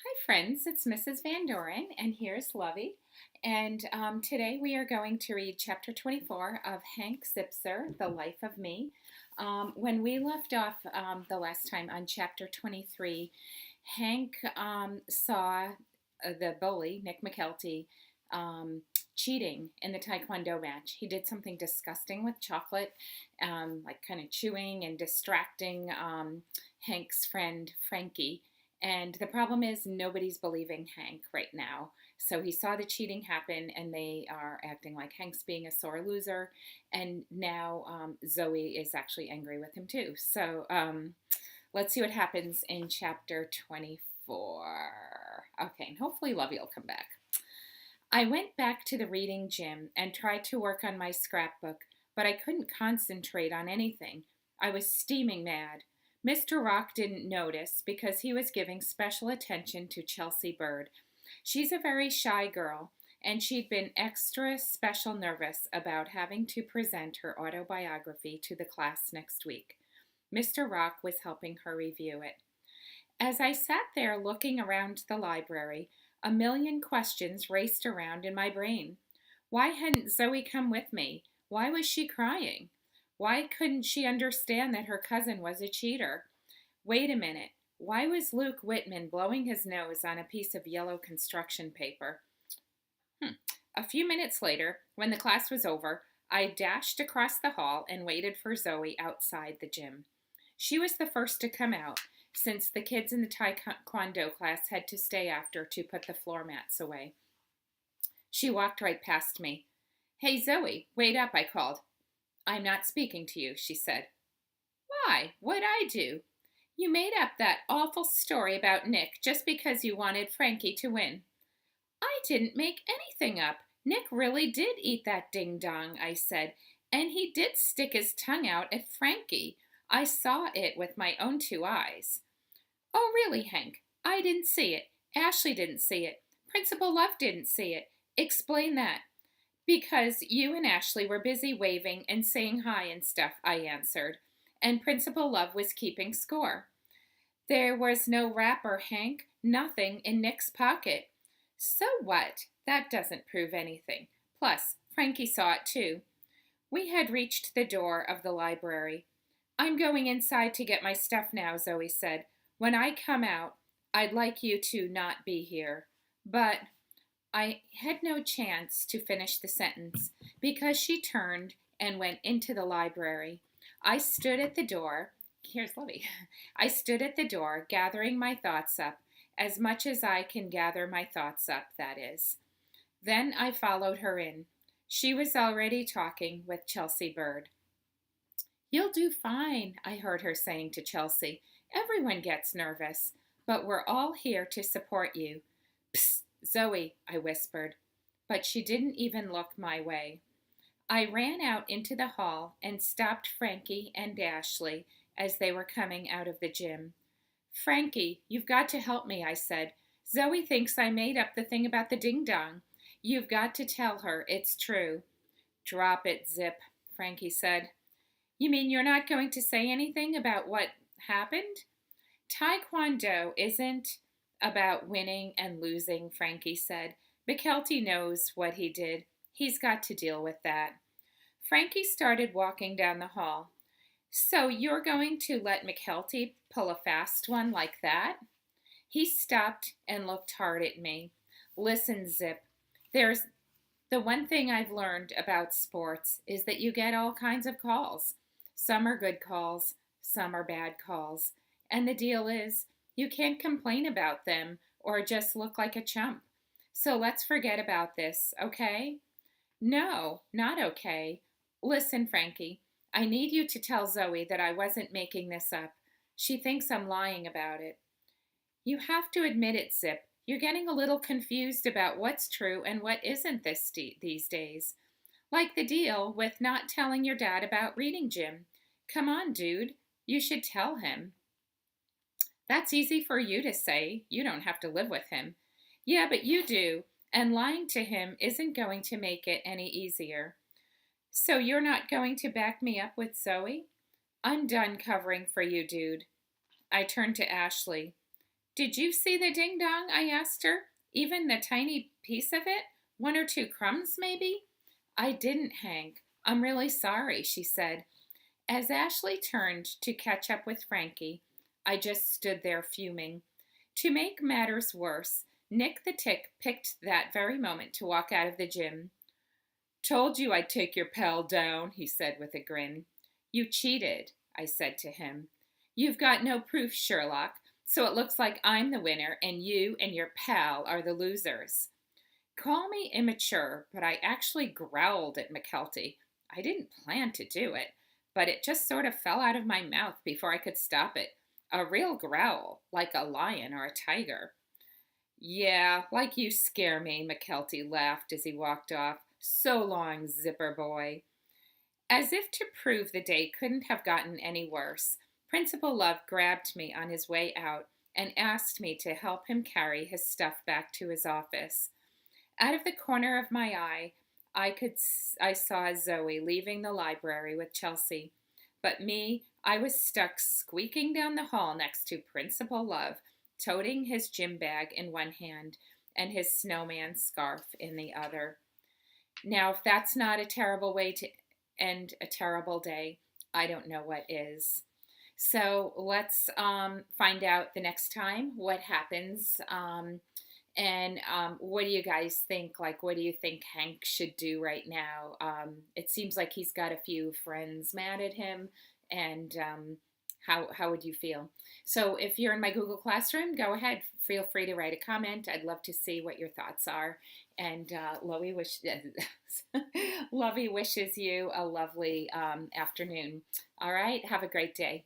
Hi, friends. It's Mrs. Van Doren, and here's Lovey. And today we are going to read chapter 24 of Hank Zipzer, The Life of Me. When we left off the last time on chapter 23, Hank saw the bully, Nick McKelty, um, cheating in the Taekwondo match. He did something disgusting with chocolate, like kind of chewing and distracting Hank's friend, Frankie. And the problem is nobody's believing Hank right now. So he saw the cheating happen and they are acting like Hank's being a sore loser. And now Zoe is actually angry with him too. So let's see what happens in chapter 24. Okay, and hopefully Lovey will come back. I went back to the reading gym and tried to work on my scrapbook, but I couldn't concentrate on anything. I was steaming mad. Mr. Rock didn't notice because he was giving special attention to Chelsea Bird. She's a very shy girl, and she'd been extra special nervous about having to present her autobiography to the class next week. Mr. Rock was helping her review it. As I sat there looking around the library, a million questions raced around in my brain. Why hadn't Zoe come with me? Why was she crying? Why couldn't she understand that her cousin was a cheater? Wait a minute. Why was Luke Whitman blowing his nose on a piece of yellow construction paper? A few minutes later, when the class was over, I dashed across the hall and waited for Zoe outside the gym. She was the first to come out, since the kids in the Taekwondo class had to stay after to put the floor mats away. She walked right past me. "Hey, Zoe, wait up," I called. "I'm not speaking to you," she said. "Why? What'd I do?" "You made up that awful story about Nick just because you wanted Frankie to win." "I didn't make anything up. Nick really did eat that ding-dong," I said, "and he did stick his tongue out at Frankie. I saw it with my own two eyes." "Oh, really, Hank? I didn't see it. Ashley didn't see it. Principal Love didn't see it. Explain that." "Because you and Ashley were busy waving and saying hi and stuff," I answered, "and Principal Love was keeping score." "There was no wrapper, Hank. Nothing in Nick's pocket." "So what? That doesn't prove anything. Plus, Frankie saw it too." We had reached the door of the library. "I'm going inside to get my stuff now," Zoe said. "When I come out, I'd like you to not be here." But I had no chance to finish the sentence because she turned and went into the library. I stood at the door. Here's Lovey. I stood at the door, gathering my thoughts up, as much as I can gather my thoughts up, that is. Then I followed her in. She was already talking with Chelsea Bird. "You'll do fine," I heard her saying to Chelsea. "Everyone gets nervous, but we're all here to support you." "Psst, Zoe," I whispered, but she didn't even look my way. I ran out into the hall and stopped Frankie and Ashley as they were coming out of the gym. "Frankie, you've got to help me," I said. "Zoe thinks I made up the thing about the ding-dong. You've got to tell her it's true." "Drop it, Zip," Frankie said. "You mean you're not going to say anything about what happened?" "Taekwondo isn't about winning and losing," Frankie said. "McKelty knows what he did. He's got to deal with that." Frankie started walking down the hall. "So you're going to let McKelty pull a fast one like that?" He stopped and looked hard at me. "Listen, Zip, there's the one thing I've learned about sports is that you get all kinds of calls. Some are good calls, some are bad calls. And the deal is, you can't complain about them or just look like a chump. So let's forget about this, okay?" "No, not okay. Listen, Frankie, I need you to tell Zoe that I wasn't making this up. She thinks I'm lying about it." "You have to admit it, Zip. You're getting a little confused about what's true and what isn't these days. Like the deal with not telling your dad about reading gym. Come on, dude. You should tell him." "That's easy for you to say. You don't have to live with him." "Yeah, but you do, and lying to him isn't going to make it any easier." "So you're not going to back me up with Zoe?" "I'm done covering for you, dude." I turned to Ashley. Did you see the ding dong? I asked her. Even the tiny piece of it? One or two crumbs, maybe? I didn't, Hank. I'm really sorry, she said. As Ashley turned to catch up with Frankie, I just stood there fuming. To make matters worse, Nick the Tick picked that very moment to walk out of the gym. Told you I'd take your pal down, he said with a grin. You cheated, I said to him. You've got no proof, Sherlock, so it looks like I'm the winner and you and your pal are the losers. Call me immature, but I actually growled at McKelty. I didn't plan to do it, but it just sort of fell out of my mouth before I could stop it. A real growl, like a lion or a tiger. Yeah, like you scare me, McKelty laughed as he walked off. So long, Zipper boy. As if to prove the day couldn't have gotten any worse, Principal Love grabbed me on his way out and asked me to help him carry his stuff back to his office. Out of the corner of my eye, I saw Zoe leaving the library with Chelsea. But me, I was stuck squeaking down the hall next to Principal Love, toting his gym bag in one hand and his snowman scarf in the other. Now, if that's not a terrible way to end a terrible day, I don't know what is. So let's find out the next time what happens. And what do you guys think? Like, what do you think Hank should do right now? It seems like he's got a few friends mad at him. And how would you feel? So if you're in my Google Classroom, go ahead. Feel free to write a comment. I'd love to see what your thoughts are. And Lovey wishes you a lovely afternoon. All right. Have a great day.